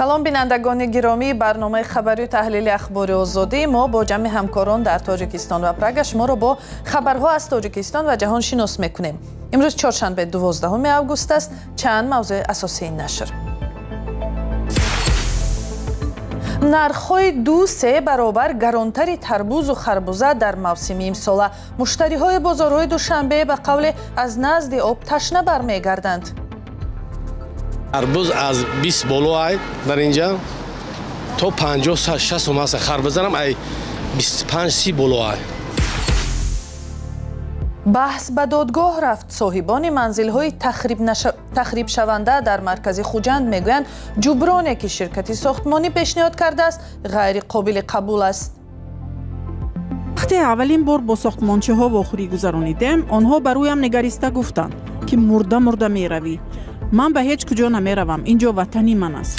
салом бинандагони гиромии барномаи хабарию таҳлили ахбори озодӣ. мо бо ҷамъи ҳамкорон дар тоҷикистон ва прага шуморо бо хабарҳо аз тоҷикистон ва ҷаҳон шинос мекунем. имрӯз чоршанбе 12 август аст. чанд мавзӯи асосии нашр. нархҳои 2-3 баробар гаронтари тарбузу харбуза дар мавсими имсола. муштариҳои бозорҳои душанбе ба қавле аз назди об ташна бармегарданд. тарбуз аз 20 боло ай дар инҷа то 50-60 сум аст. харбузарам ай 25-30 боло ай. баҳс ба додгоҳ рафт. соҳибони манзилҳои тахрибшаванда дар маркази хуҷанд мегӯянд ҷуброне ки ширкати сохтмонӣ пешниҳод кардааст ғайриқобили қабул аст. вақте аввалин бор бо сохтмончиҳо вохӯрӣ гузаронидем, онҳо ба рӯям негариста гуфтанд ки мурда меравӣ. ман ба ҳеҷ куҷо намеравам. инҷо ватани ман аст.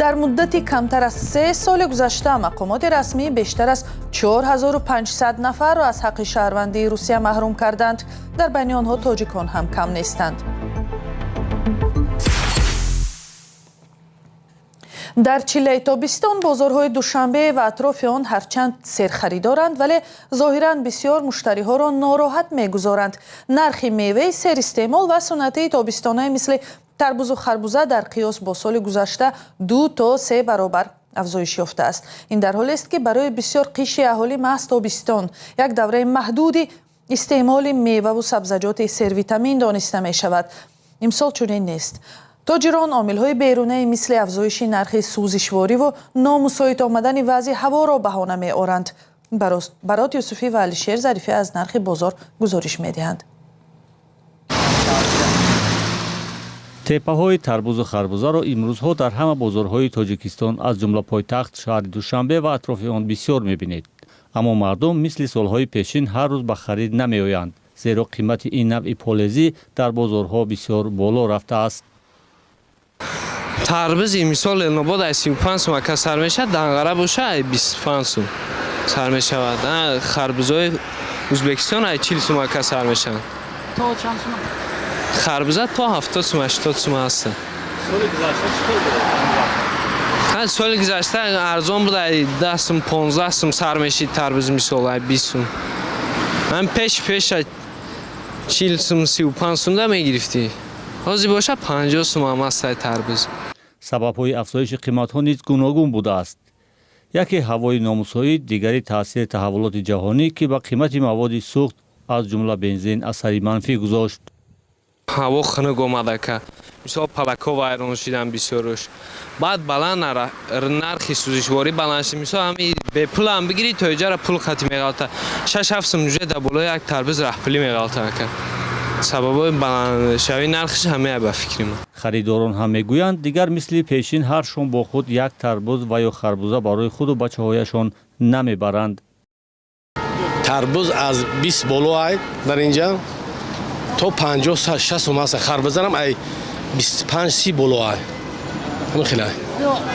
дар муддати камтар аз 3 соли гузашта мақомоти расмӣ бештар аз 4500 нафарро аз ҳаққи шаҳрвандии русия маҳрум карданд. дар байни онҳо тоҷикон ҳам кам нестанд. дар чилаи тобистон бозорҳои душанбе ва атрофи он ҳарчанд серхаридоранд, вале зоҳиран бисёр муштариҳоро нороҳат мегузоранд. нархи меваи серистеъмол ва сунъатии тобистонаи мисли тарбузу харбуза дар қиёс бо соли гузашта 2 то 3 баробар афзоиш ёфтааст. ин дар ҳолест ки барои бисёр қишри аҳолӣ маҳз тобистон як давраи маҳдуди истеъмоли меваву сабзаҷоти сервитамин дониста мешавад. имсол чунин нест. тоҷирон омилҳои берунаи мисли афзоиши нархи сӯзишвориву номусоид омадани вазъи ҳаворо баҳона меоранд. барот юсуфӣ ва алишер зарифӣ аз нархи бозор гузориш медиҳанд. теппаҳои тарбузу харбузаро имрӯзҳо дар ҳама бозорҳои тоҷикистон аз ҷумла пойтахт шаҳри душанбе ва атрофи он бисёр мебинед. аммо мардум мисли солҳои пешин ҳар рӯз ба харид намеоянд, зеро қимати ин навъи полезӣ дар бозорҳо бисёр боло рафтааст. тарбузи мисол элнобод ай 35 сум ака сар мешавад, данғара боша ай 25 сум сар мешавад. харбузои ӯзбекистон ай 40 сум ака сар мешавад. то чанд сум? харбуза то 70 сум 80 сум аст. соли гузашта читор буд? соли гузашта арзон буд ай 10 сум 15 сум сар мешид тарбузи мисол ай 20 сум. ман пеш ай 40 сум 35 сум да мегирифтӣ. ҳозир боша 50 сум ам аст ай тарбуз. сабабҳои афзоиши қиматҳо низ гуногун будааст. яке ҳавои номусоид, дигари таъсири таҳаввулоти ҷаҳонӣ ки ба қимати маводи сӯхт аз ҷумла бензин асари манфӣ гузошт. ҳаво хунук омада ка мисол палакҳо вайрон шидан бисёрш. баъд баланд нархи сӯзишворӣ баланд шид. мисол ҳами бепул ам бигирӣ то иҷара пул хати меғалта 6-7 сум ҷӯя дар болои як тарбуз раҳпулӣ меғалта ка. сабабои баландшавии нархиш ҳамеа ба фикри ман. харидорон ҳам мегӯянд дигар мисли пешин ҳар шом бо худ як тарбуз ва ё харбуза барои худу бачаҳояшон намебаранд. тарбуз аз 20 боло ай дар инҷа то 50-60 сум аст. харбузарам ай 25-30 боло ай. ҳамин хеле ай.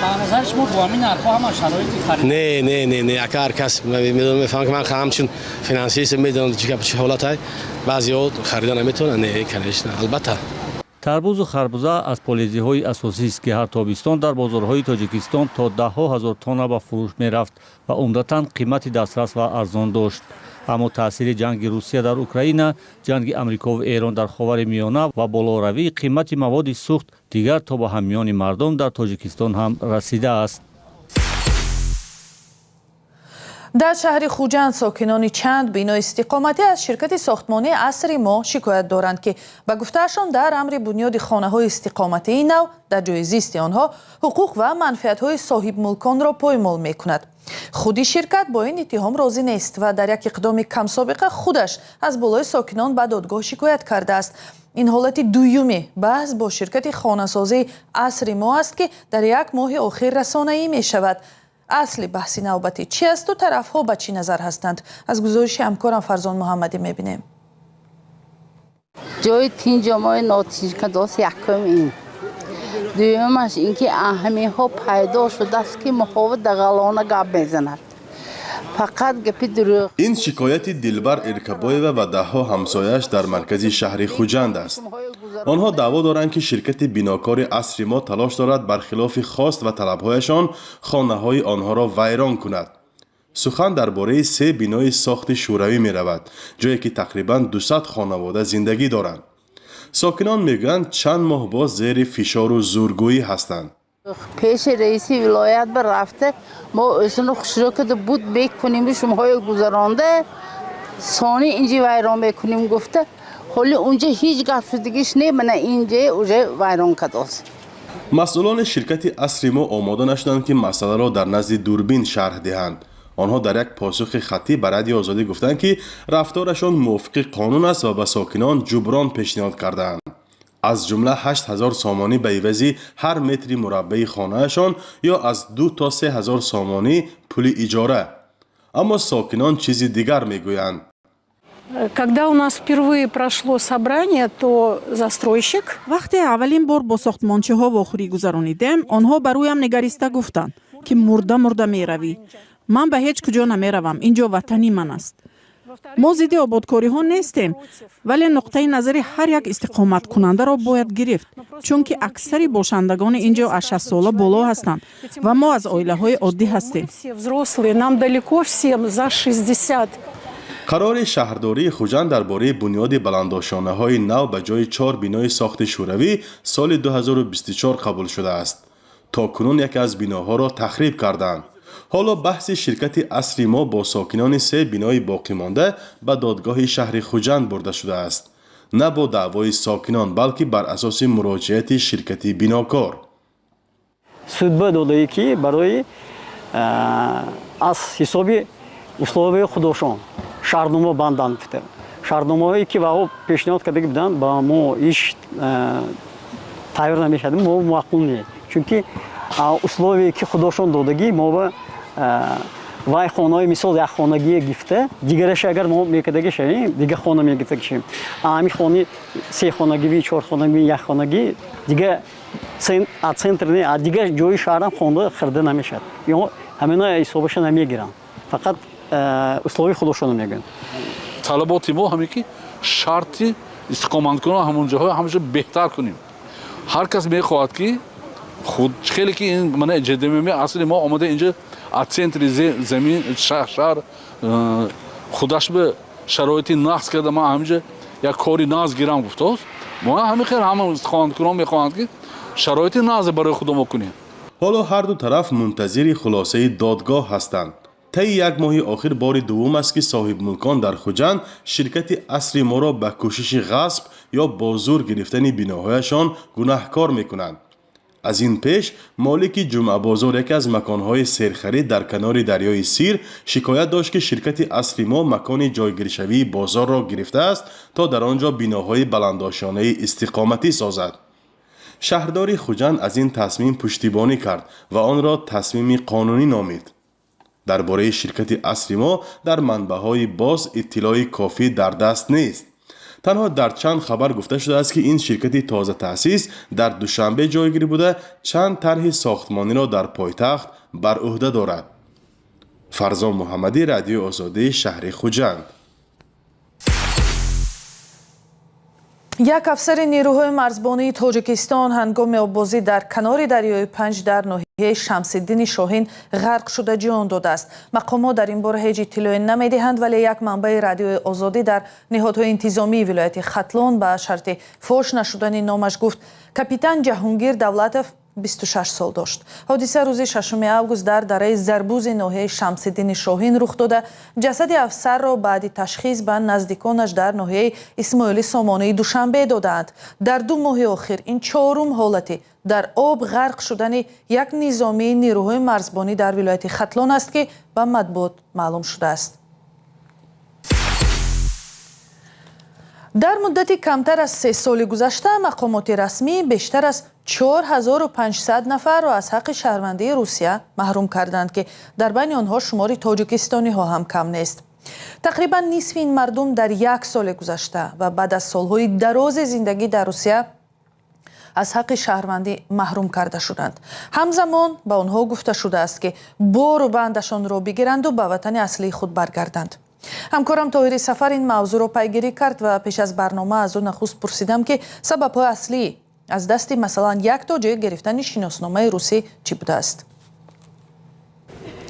ба назар шумо бо ҳамин нархҳо ҳама шароити харид не ака ҳар кас мефаҳмад ки ман ҳамчун финансист медонад чӣ ҳолат ай. баъзеҳо харида наметавонанд. не конечно албатта. тарбузу харбуза аз полезиҳои асосист ки ҳар тобистон дар бозорҳои тоҷикистон то даҳҳо ҳазор тонна ба фурӯш мерафт ва умдатан қимати дастрас ва арзон дошт. аммо таъсири ҷанги русия дар украина, ҷанги амрикову эрон дар ховари миёна ва болоравии қимати маводи сӯхт дигар то ба ҳамёни мардум дар тоҷикистон ҳам расидааст. дар шаҳри хуҷанд сокинони чанд бинои истиқоматӣ аз ширкати сохтмонии асри мо шикоят доранд ки ба гуфтаашон дар амри бунёди хонаҳои истиқоматии нав дар ҷои зисти онҳо ҳуқуқ ва манфиатҳои соҳибмулконро поймол мекунад. худи ширкат бо ин иттиҳом розӣ нест ва дар як иқдоми камсобиқа худаш аз болои сокинон ба додгоҳ шикоят кардааст. ин ҳолати дуюми баҳс бо ширкати хонасозии асри мо аст ки дар як моҳи охир расонаӣ мешавад. асли баҳси навбатӣ чӣ асту тарафҳо ба чӣ назар ҳастанд? аз гузориши ҳамкорам Фарзон Муҳаммадӣ мебинем. ҷои тинҷомои нотинҷкадос якум ин. дуюмаш ин ки аҳамиҳо пайдо шудааст ки муҳовид дағалона гап мезанад. фақат гапи дурӯғ. ин шикояти дилбар эркабоева ва даҳҳо ҳамсояш дар маркази шаҳри хуҷанд аст. آنها دعوا دارند که شرکت بیناکار اسریما تلاش دارد برخلاف خواست و طلب‌هایشان خانه‌های آنها را ویران کند. سخن درباره 3 بینای ساخت شوروی می رود، جایی که تقریباً 200 خانواده زندگی دارند. ساکنان میگویند چند ماه باز زیر فشار و زورگویی هستند. پیش رئیس ولایت بر رفته ما اصلا خوشرو که بود بکنیم شما گذرانده ثانی اینجا ویران بکنیم گفته حالی اونجا هیچ گپ شدگیش نمی‌بینه اینجا اونجا ویران کداست. مسئولان شرکت اسریما آماده نشدند که مسئله را در نزد دوربین شرح دهند. آنها در یک پاسخ خطی به رادیو آزادی گفتند که رفتارشان موافق قانون است و به ساکنان جبران پیشنهاد کردند. از جمله 8000 سامانی به عوض هر متر مربع خانهشان یا از 2 تا 3000 سامانی پول اجاره. اما ساکنان چیزی دیگر میگویند. Когда у нас впервые прошло собрание, то застройщик вақте аввалин бор бо сохтмончиҳо вохӯрӣ гузаронидем, онҳо ба рӯям негариста гуфтанд ки мурда меравӣ. ман ба ҳеҷ куҷо намеравам, инҷо ватани ман аст. мо зидди ободкориҳо нестем, вале нуқтаи назари ҳар як истиқоматкунандаро бояд гирифт, чунки аксари бошандагони инҷо аз 60 сола боло ҳастанд ва мо аз оилаҳои оддӣ ҳастем. нам далеко всем за 60. قرار شهرداری خوجند درباره بنیاد بلندآشانه‌های نو به جای 4 بینای ساخت شوروی سال 2024 قبول شده است. تا کنون یکی از بیناها را تخریب کردند. حالا بحث شرکت اسریما با ساکنان 3 بینای باقی مانده به دادگاه شهر خوجند برده شده است. نه با دعوای ساکنان بلکه بر اساس مراجعه شرکت بیناکار. суд додае ки барои аз ҳисоби условияи худошон шаҳрнома бандан гуфта. Шаҳрномаҳое ки ваҳо пешниҳод карда буданд ба мо иш тайёр намешадем, мо муаққул не. Чунки условие ки худошон додагӣ мо ба вай хонаҳои мисол як хонагие гифта, дигараш агар мо мекардаги шавем, дигар хона мегифта шавем. Ҳамин хони 3 хонагӣ, 4 хонагӣ, 1 хонагӣ дигар центр не, а дигар ҷои шаҳрам хонда хирда намешад. Ё ҳамина ҳисобаша намегиранд. Фақат условии худошон мегӯянд. талаботи мо ҳаме ки шарти истиқоматкунон ҳамон ҷоҳо ҳамаша беҳтар кунем. ҳар кас мехоҳад ки худ хеле ки ин мана ҷедемиме асли мо омада инҷа аз центри замин шаҳр худаш ба шароити нақз карда ман ҳаминҷа як кори нағз гирам гуфтааст. мо ҳамин хел ҳама истиқоматкунон мехоҳанд ки шароити нағз барои худ мо кунем. حالا هر دو طرف منتظر خلاصه دادگاه هستند. طی یک ماه آخر بار دوم است که صاحب ملکان در خوجند شرکت اسریما را به کوشش غصب یا با زور گرفتن بیناهایشان گناهکار میکنند. از این پیش مالک جمعه بازار یکی از مکانهای سیرخرید در کنار دریای سیر شکایت داشت که شرکت اسریما مکان جایگیرشوی بازار را گرفته است تا در آنجا بیناهای بلندآشانه استقامتی سازد. شهرداری خوجند از این تصمیم پشتیبانی کرد و آن را تصمیم قانونی نامید. درباره شرکت اسریما در منبع‌های باز اطلاعی کافی در دست نیست. تنها در چند خبر گفته شده است که این شرکت تازه تأسیس در دوشنبه جایگیری بوده چند طرح ساختمانی را در پایتخت بر عهده دارد. فرزان محمدی، رادیو آزادی، شهر خوجند. یک افسر نیروهای مرزبانی تاجیکستان هنگام آببازی در کنار دریای پنج در ناحیه شمس‌الدین شاهین غرق شده جان داده است. مقامات در این باره هیچ اطلاعی نمی‌دهند، ولی یک منبع رادیوی آزادی در نهادهای انتظامی ولایت ختلان به شرط فاش نشدن نامش گفت کاپیتان جهانگیر دولتов 26 سال داشت. حادثه روز 6 август در دره زربوز ناحیه شمس‌الدین شاهین رخ داده. جسد افسر را بعد تشخیص به نزدیکانش در ناحیه اسماعیلی سامانه دوشنبه دادند. در 2 ماه اخیر این 4م حالت در آب غرق شدن یک نظامی نیروهای مرزبانی در ولایت ختلان است که به مطبوعات معلوم شده است. در مدت کمتر از 3 سال گذشته مقامات رسمی بیشتر از 4500 نفر را از حق شهروندی روسیه محروم کردند که در بین آنها شمار تاجیکستانی ها هم کم نیست. تقریبا نصف این مردم در 1 سال گذشته و بعد از سالهای دراز زندگی در روسیه از حق شهروندی محروم کرده شدند. همزمان به آنها گفته شده است که بار و بندشان را بگیرند و به وطن اصلی خود برگردند. ҳамкорам тоҳири сафар ин мавзӯъро пайгирӣ кард ва пеш аз барнома аз ӯ нахуст пурсидам ки сабабҳои аслӣ аз дасти масалан як тоҷик гирифтани шиносномаи русӣ чӣ будааст.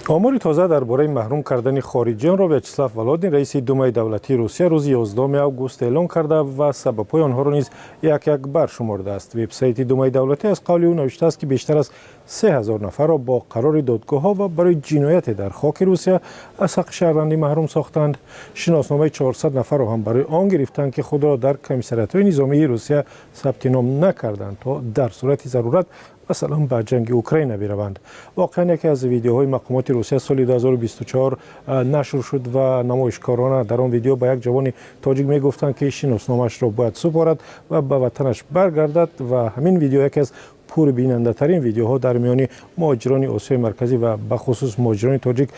آمار تازه درباره محروم کردن خارجیان را ویاچسلاو ولادین رئیس دومای دولتی روسیه روز 11 آگوست اعلام کرده و سبب‌های آنها را نیز یک یک برشمرده است. وبسایت دومای دولتی از قول او نوشته است که بیشتر از 3000 نفر را با قرار دادگاه‌ها و برای جنایت در خاک روسیه از حق شهروندی محروم ساختند. شناسنامه 400 نفر را هم برای آن گرفتند که خود را در کمیسریات‌های نظامی روسیه ثبت نام نکردند تا در صورت ضرورت مثلا به جنگ اوکراین بروند. واقعا یکی از ویدیوهای مقامات روسیه سال 2024 نشر شد و نمایشکاران در آن ویدیو به یک جوان تاجیک میگفتند که شناسنامه‌اش را باید سپارد و به وطنش برگردد و همین ویدیو یکی از پربیننده ترین ویدیوها در میان مهاجران آسیای مرکزی و به خصوص مهاجران تاجیک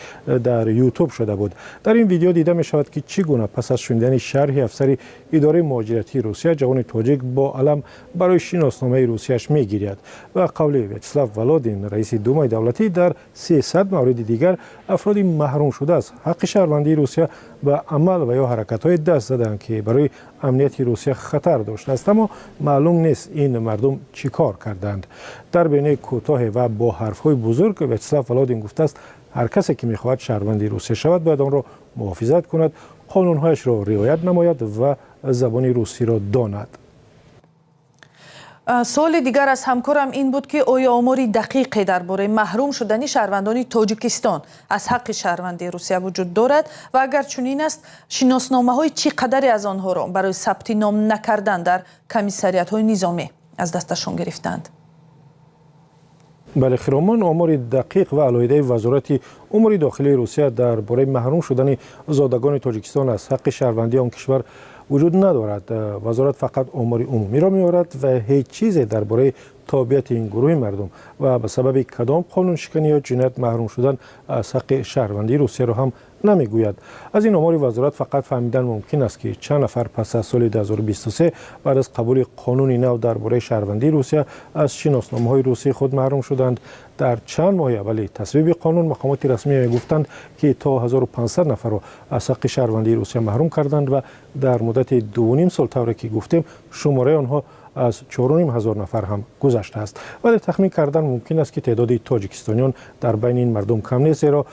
در یوتیوب شده بود. در این ویدیو دیده می شود که چگونه پس از شنیدن شرح افسر اداره مهاجرتی روسیه جوان تاجیک با علم برای شناسنامه روسیه‌اش میگیرد و قول ویاچسلاو ولادین رئیس دومای دولتی در 300 مورد دیگر افراد محروم شده از حق شهروندی روسیه به عمل و یا حرکت‌های دست زدند که برای امنیت روسیه خطر داشته است، اما معلوم نیست این مردم چیکار کردند. در بین کوتاه و با حرف‌های بزرگ ویاچسلاو ولادین گفته است هر کسی که می‌خواهد شهروندی روسیه شود باید آن را محافظت کند، قانون‌هایش را رعایت نماید و زبان روسی را داند. سوال دیگر از همکارم این بود که آیا آماری دقیقی درباره محروم شدن شهروندان تاجیکستان از حق شهروندی روسیه وجود دارد و اگر چنین است شناسنامه‌های چقدری از آنها را برای ثبت نام نکردن در کمیسریات‌های نظامی از دستشان گرفتند؟ بله خیرامان، آمار دقیق و علیحده وزارت امور داخلی روسیه درباره محروم شدن زادگان تاجیکستان از حق شهروندی آن کشور وجود ندارد. وزارت فقط آمار عمومی را می‌آورد و هیچ چیزی درباره تابعیت این گروه مردم و به سبب کدام قانون شکنی یا جنایت محروم شدن از حق شهروندی روسیه را هم نمیگوید. از این آمار وزارت فقط فهمیدن ممکن است که چند نفر پس از سال 2023 بعد از قبول قانون نو درباره شهروندی روسیه از شناسنامه‌های روسی خود محروم شدند. در چند ماه اول تصویب قانون مقامات رسمی میگفتند که تا 1500 نفر را از حق شهروندی روسیه محروم کردند و در مدت 2.5 سال طوری که گفتیم شماره آنها از 4,500 نفر هم گذشته است. ولی تخمین کردن ممکن است که تعداد تاجیکستانیان در بین این مردم کم نیست، زیرا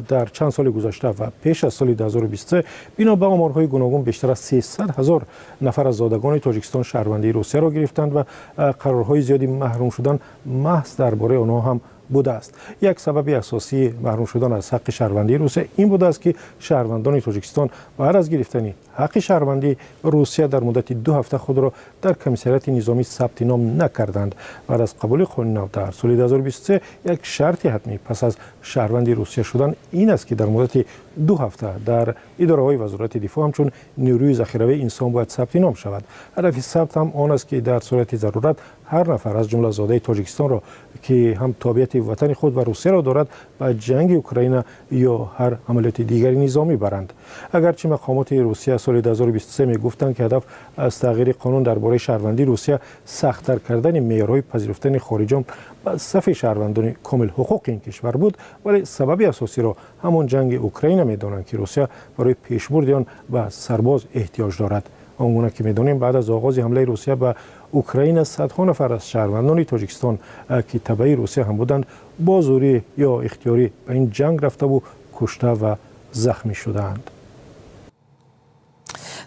در چند سال گذشته و پیش از سال 2023 بنا به آمارهای گوناگون بیشتر از 300,000 نفر از زادگان تاجیکستان شهروندی روسیه را گرفتند و قرارهای زیادی محروم شدن محض درباره آنها هم بوده است. یک سبب اساسی محروم شدن از حق شهروندی روسیه این بوده است که شهروندان تاجیکستان بعد از گرفتن حق شهروندی روسیه در مدت 2 هفته خود را در کمیسریات نظامی ثبت نام نکردند. بعد از قبول قانون نو در سال 2023 یک شرط حتمی پس از شهروندی روسیه شدن این است که در مدت 2 هفته در اداره‌های وزارت دفاع همچون نیروی ذخیره انسان باید ثبت نام شود. هدف ثبت هم آن است که در صورت ضرورت هر نفر از جمله زاده تاجیکستان را که هم تابعیت وطن خود و روسیه را دارد به جنگ اوکراین یا هر عملیات دیگری نظامی برند. اگرچه مقامات روسیه سال 2023 میگفتند که هدف از تغییر قانون درباره شهروندی روسیه سخت‌تر کردن معیارهای پذیرفتن خارجیان به صف شهروندان کامل حقوق این کشور بود، ولی سبب اساسی را همان جنگ اوکراین می‌دانند که روسیه برای پیشبرد آن به سرباز احتیاج دارد. آنگونه که می‌دانیم بعد از آغاز حمله روسیه به اوکراین صدها نفر از شهروندان تاجیکستان که تبعی روسیه هم بودند با زوری یا اختیاری به این جنگ رفته و کشته و زخمی شدند.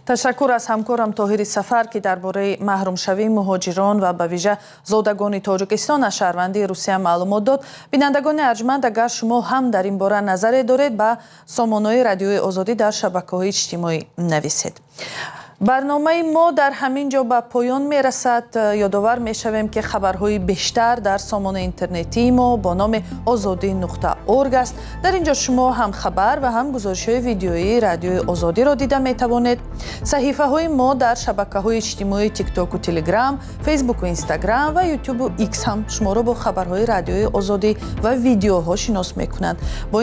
تشکر از همکارم طاهری سفر که درباره محروم شوی مهاجران و به ویژه زادگان تاجیکستان از شهروندی روسیه معلومات داد. بینندگان ارجمند اگر شما هم در این باره نظری دارید به سامانه‌های رادیوی آزادی در شبکه‌های اجتماعی نویسید. برنامه ما در همین جا به پایان می رسد. یادآور می شویم که خبرهای بیشتر در سامانه اینترنتی ما با نام azadi.org است. در اینجا شما هم خبر و هم گزارش‌های ویدیویی رادیوی آزادی را دیده می توانید. صحیفه های ما در شبکه‌های اجتماعی تیک تاک و تلگرام، فیسبوک و اینستاگرام و یوتیوب و ایکس هم شما را با خبرهای رادیوی آزادی و ویدیوها شناس می کنند. با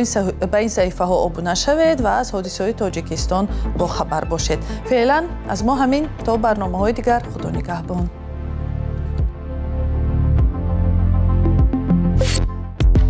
این صحیفه ها ابونه شوید و از حادثه‌های تاجیکستان با خبر باشید. فعلا از ما همین تا برنامه‌های دیگر. خدا نگهبان.